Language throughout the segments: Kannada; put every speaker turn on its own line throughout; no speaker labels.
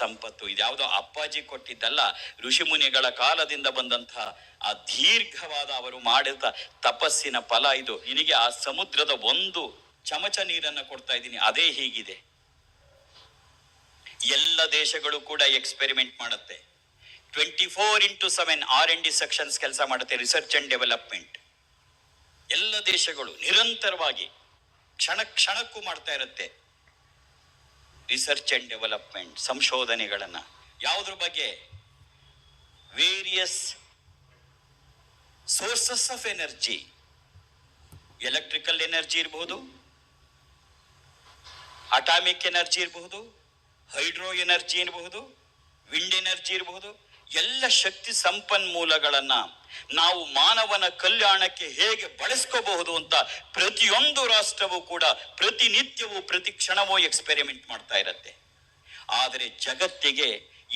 ಸಂಪತ್ತು. ಇದ್ಯಾವುದೋ ಅಪ್ಪಾಜಿ ಕೊಟ್ಟಿದ್ದಲ್ಲ, ಋಷಿ ಮುನಿಗಳ ಕಾಲದಿಂದ ಬಂದಂತಹ ಆ ದೀರ್ಘವಾದ ಅವರು ಮಾಡಿದ ತಪಸ್ಸಿನ ಫಲ ಇದು. ನಿನಗೆ ಆ ಸಮುದ್ರದ ಒಂದು ಚಮಚ ನೀರನ್ನ ಕೊಡ್ತಾ ಇದ್ದೀನಿ, ಅದೇ ಹೀಗಿದೆ. ಎಲ್ಲ ದೇಶಗಳು ಕೂಡ ಎಕ್ಸ್ಪೆರಿಮೆಂಟ್ ಮಾಡುತ್ತೆ. 24x7 R&D ಸೆಕ್ಷನ್ಸ್ ಕೆಲಸ ಮಾಡುತ್ತೆ, ರಿಸರ್ಚ್ ಅಂಡ್ ಡೆವಲಪ್ಮೆಂಟ್. ಎಲ್ಲ ದೇಶಗಳು ನಿರಂತರವಾಗಿ ಕ್ಷಣ ಕ್ಷಣಕ್ಕೂ ಮಾಡ್ತಾ ಇರುತ್ತೆ ರಿಸರ್ಚ್ ಅಂಡ್ ಡೆವಲಪ್ಮೆಂಟ್, ಸಂಶೋಧನೆಗಳನ್ನ. ಯಾವುದ್ರ ಬಗ್ಗೆ? Various sources of energy. Electrical energy ಇರಬಹುದು, ಅಟಾಮಿಕ್ ಎನರ್ಜಿ ಇರಬಹುದು, ಹೈಡ್ರೋ ಎನರ್ಜಿ ಇರಬಹುದು, ವಿಂಡ್ ಎನರ್ಜಿ ಇರಬಹುದು. ಎಲ್ಲ ಶಕ್ತಿ ಸಂಪನ್ಮೂಲಗಳನ್ನ ನಾವು ಮಾನವನ ಕಲ್ಯಾಣಕ್ಕೆ ಹೇಗೆ ಬಳಸ್ಕೋಬಹುದು ಅಂತ ಪ್ರತಿಯೊಂದು ರಾಷ್ಟ್ರವೂ ಕೂಡ ಪ್ರತಿನಿತ್ಯವೂ ಪ್ರತಿ ಕ್ಷಣವೂ ಎಕ್ಸ್ಪೆರಿಮೆಂಟ್ ಮಾಡ್ತಾ ಇರತ್ತೆ. ಆದರೆ ಜಗತ್ತಿಗೆ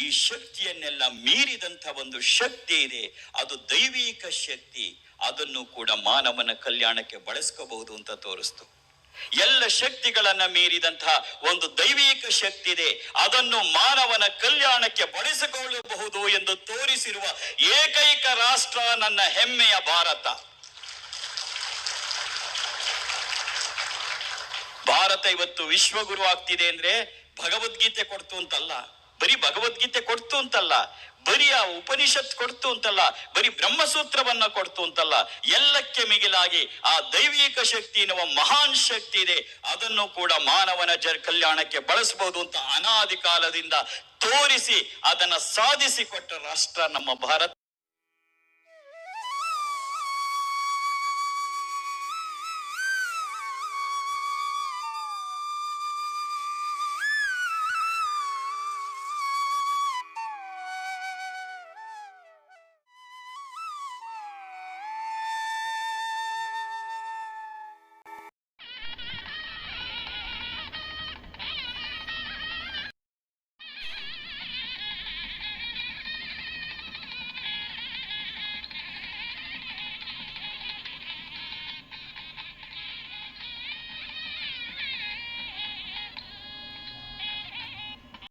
ಈ ಶಕ್ತಿಯನ್ನೆಲ್ಲ ಮೀರಿದಂಥ ಒಂದು ಶಕ್ತಿ ಇದೆ, ಅದು ದೈವಿಕ ಶಕ್ತಿ. ಅದನ್ನು ಕೂಡ ಮಾನವನ ಕಲ್ಯಾಣಕ್ಕೆ ಬಳಸ್ಕೋಬಹುದು ಅಂತ ತೋರಿಸ್ತು. ಎಲ್ಲ ಶಕ್ತಿಗಳನ್ನ ಮೀರಿದಂತಹ ಒಂದು ದೈವಿಕ ಶಕ್ತಿ ಇದೆ, ಅದನ್ನು ಮಾನವನ ಕಲ್ಯಾಣಕ್ಕೆ ಬಳಸಿಕೊಳ್ಳಬಹುದು ಎಂದು ತೋರಿಸಿರುವ ಏಕೈಕ ರಾಷ್ಟ್ರ ನನ್ನ ಹೆಮ್ಮೆಯ ಭಾರತ. ಭಾರತ ಇವತ್ತು ವಿಶ್ವಗುರು ಆಗ್ತಿದೆ ಅಂದ್ರೆ ಭಗವದ್ಗೀತೆ ಕೊಡ್ತು ಅಂತಲ್ಲ, ಬರೀ ಭಗವದ್ಗೀತೆ ಕೊಡ್ತು ಅಂತಲ್ಲ, ಬರೀ ಆ ಉಪನಿಷತ್ ಕೊಡ್ತು ಅಂತಲ್ಲ, ಬರೀ ಬ್ರಹ್ಮಸೂತ್ರವನ್ನ ಕೊಡ್ತು ಅಂತಲ್ಲ, ಎಲ್ಲಕ್ಕೆ ಮಿಗಿಲಾಗಿ ಆ ದೈವಿಕ ಶಕ್ತಿ ಎನ್ನುವ ಮಹಾನ್ ಶಕ್ತಿ ಇದೆ, ಅದನ್ನು ಕೂಡ ಮಾನವನ ಕಲ್ಯಾಣಕ್ಕೆ ಬಳಸಬಹುದು ಅಂತ ಅನಾದಿ ಕಾಲದಿಂದ ತೋರಿಸಿ ಅದನ್ನ ಸಾಧಿಸಿಕೊಟ್ಟ ರಾಷ್ಟ್ರ ನಮ್ಮ ಭಾರತ.